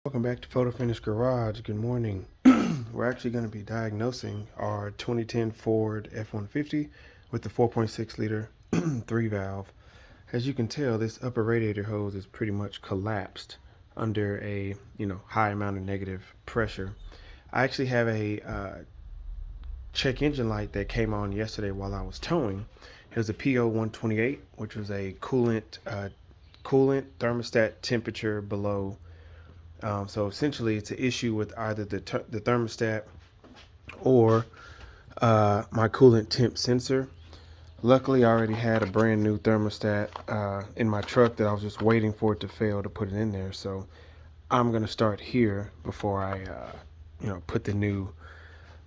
Welcome back to Photo Finish Garage. Good morning. We're actually going to be diagnosing our 2010 Ford F150 with the 4.6 liter 3 valve. As you can tell, this upper radiator hose is pretty much collapsed under a high amount of negative pressure. I actually have a check engine light that came on yesterday while I was towing. It was a PO128, which was a coolant thermostat temperature below. So essentially, it's an issue with either the thermostat or my coolant temp sensor. Luckily, I already had a brand new thermostat in my truck that I was just waiting for it to fail to put it in there. So I'm gonna start here before I, put the new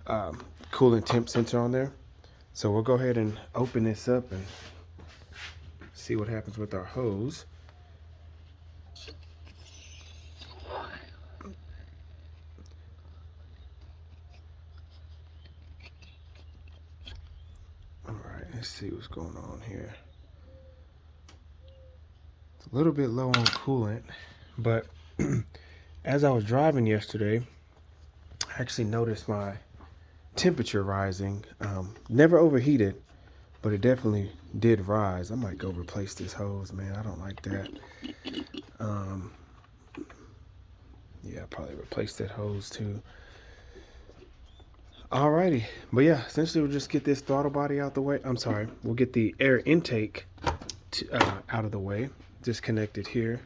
coolant temp sensor on there. So we'll go ahead and open this up and see what happens with our hose. Let's see what's going on here. It's a little bit low on coolant, but as I was driving yesterday, I actually noticed my temperature rising. Never overheated, but it definitely did rise. I might go replace this hose, man. I don't like that. Yeah, I'll probably replace that hose too. Alrighty, but yeah, essentially we'll just get this throttle body out the way. I'm sorry, we'll get the air intake out of the way, disconnect it here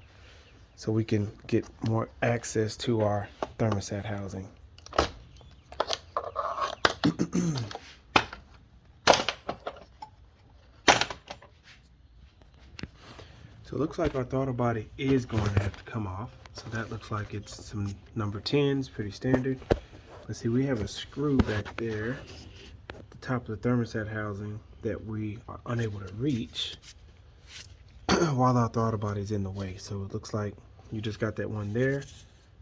so we can get more access to our thermostat housing. So it looks like our throttle body is going to have to come off. So that looks like it's some number 10s, pretty standard. Let's see, we have a screw back there at the top of the thermostat housing that we are unable to reach while our throttle body is in the way. So it looks like you just got that one there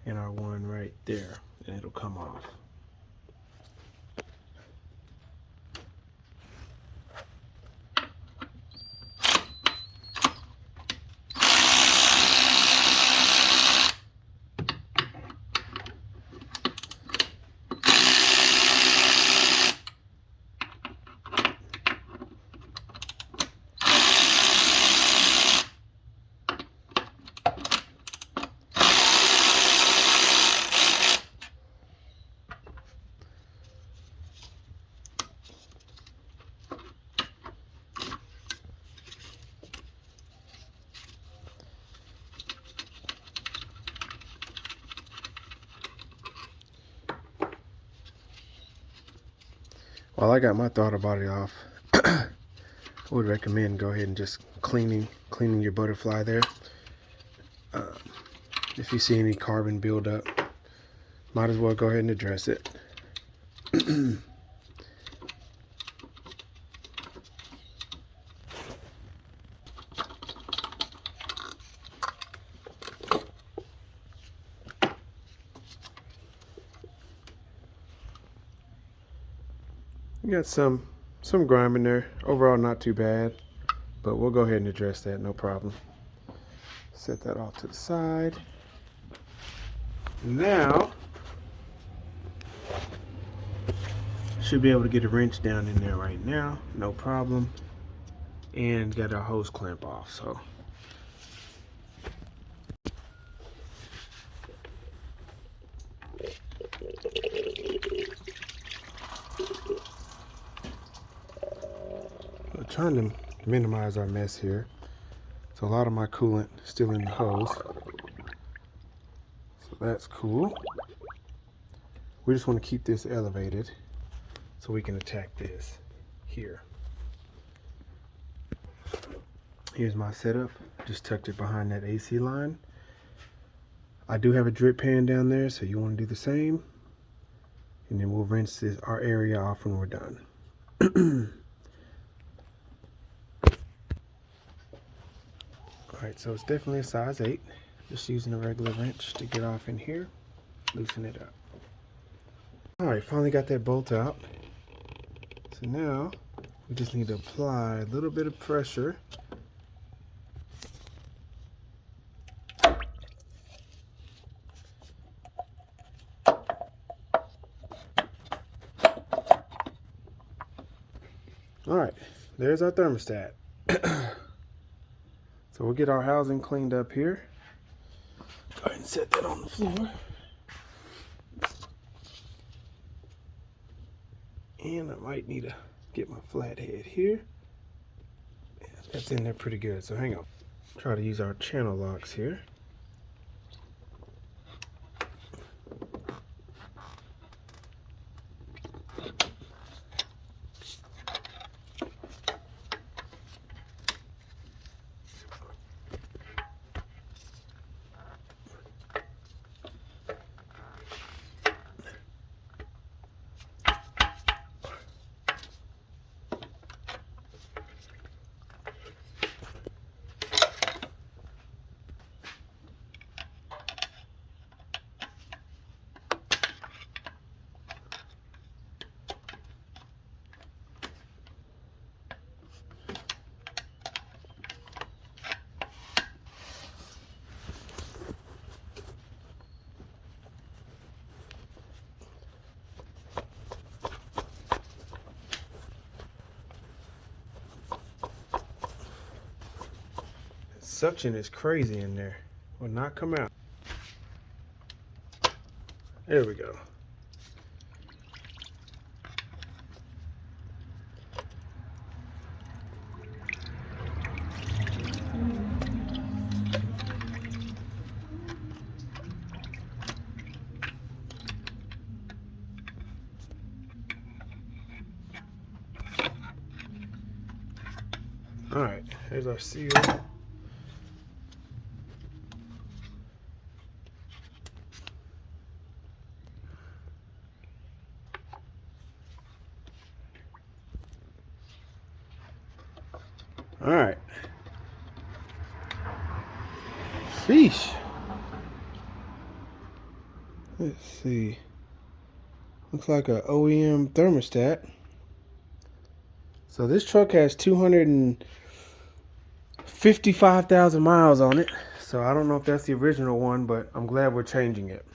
and our one right there, and it'll come off. While I got my throttle body off, I would recommend go ahead and just cleaning your butterfly there. If you see any carbon buildup, might as well go ahead and address it. You got some grime in there. Overall, not too bad, but we'll go ahead and address that, no problem. Set that off to the side. Now, should be able to get a wrench down in there right now, no problem. And got our hose clamp off, so. We're trying to minimize our mess here. So a lot of my coolant is still in the hose. So that's cool. We just want to keep this elevated so we can attack this here. Here's my setup. Just tucked it behind that AC line. I do have a drip pan down there, so you want to do the same. And then we'll rinse our area off when we're done. Alright, so it's definitely a size 8. Just using a regular wrench to get off in here. Loosen it up. Alright, finally got that bolt out. So now we just need to apply a little bit of pressure. All right, there's our thermostat. So we'll get our housing cleaned up here. Go ahead and set that on the floor. And I might need to get my flathead here. Yeah, that's in there pretty good, so hang on. Try to use our channel locks here. Suction is crazy in there. Will not come out. There we go. All right, here's our seal. All right. Sheesh. Let's see. Looks like a OEM thermostat. So this truck has 255,000 miles on it. So I don't know if that's the original one, but I'm glad we're changing it.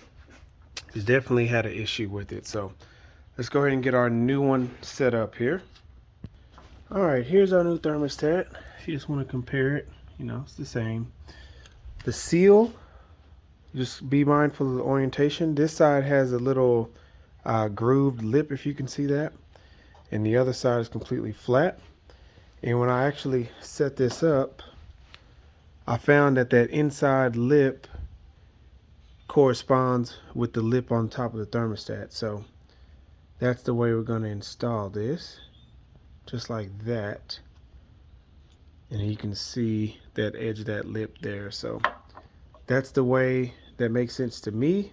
It's definitely had an issue with it. So let's go ahead and get our new one set up here. All right, here's our new thermostat. If you just want to compare it, you know, it's the same. The seal, just be mindful of the orientation. This side has a little grooved lip, if you can see that. And the other side is completely flat. And when I actually set this up, I found that that inside lip corresponds with the lip on top of the thermostat. So that's the way we're going to install this. Just like that. And you can see that edge of that lip there. So that's the way that makes sense to me.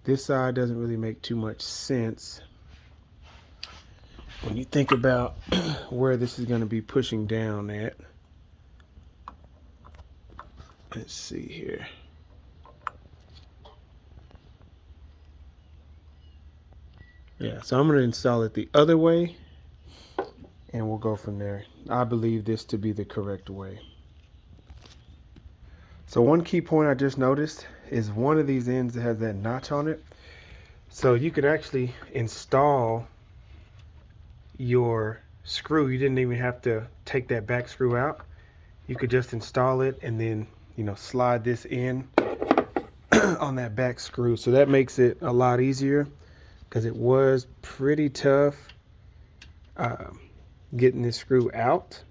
This side doesn't really make too much sense when you think about where this is going to be pushing down at. Let's see here. Yeah, so I'm going to install it the other way and we'll go from there. I believe this to be the correct way. So one key point I just noticed is one of these ends that has that notch on it. So you could actually install your screw. You didn't even have to take that back screw out. You could just install it and then, you know, slide this in on that back screw. So that makes it a lot easier because it was pretty tough getting this screw out.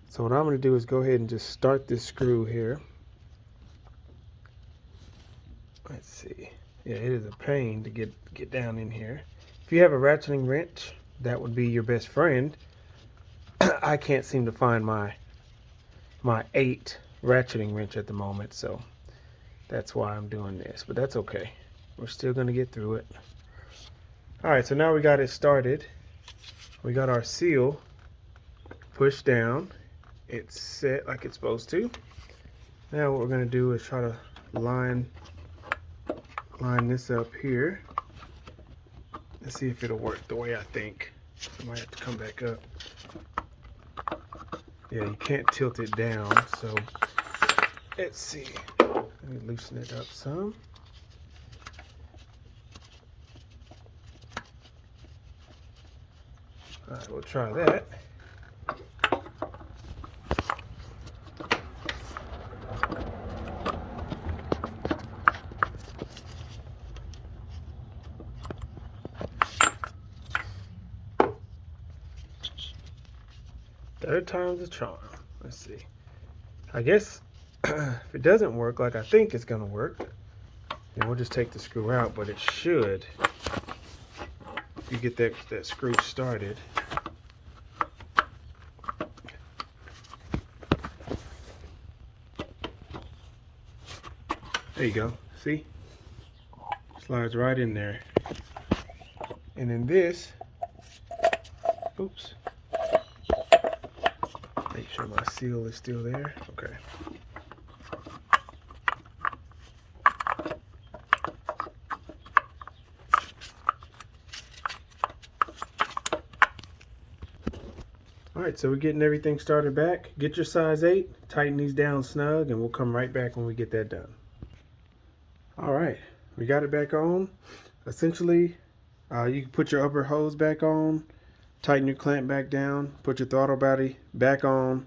So what I'm going to do is go ahead and just start this screw here. Let's see. Yeah, it is a pain to get down in here. If you have a ratcheting wrench, that would be your best friend. I can't seem to find my 8 ratcheting wrench at the moment, so that's why I'm doing this, but that's okay. We're still going to get through it. All right, so now we got it started. We got our seal pushed down. It's set like it's supposed to. Now what we're going to do is try to line this up here. Let's see if it'll work the way I think. I might have to come back up. Yeah, you can't tilt it down, so let's see. Let me loosen it up some. All right, we'll try that. Third time's a charm. Let's see. I guess if it doesn't work like I think it's gonna work, then we'll just take the screw out, but it should. If you get that screw started. There you go. See? Slides right in there. And then this, oops. Make sure my seal is still there. Okay. All right, so we're getting everything started back. Get your size 8, tighten these down snug, and we'll come right back when we get that done. All right, we got it back on. Essentially, you can put your upper hose back on, tighten your clamp back down, put your throttle body back on,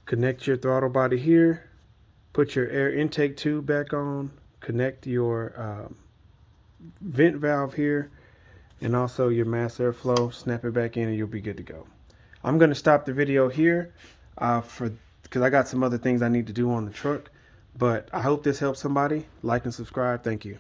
connect your throttle body here, put your air intake tube back on, connect your vent valve here, and also your mass airflow, snap it back in, and you'll be good to go. I'm going to stop the video here because I got some other things I need to do on the truck. But I hope this helps somebody. Like and subscribe. Thank you.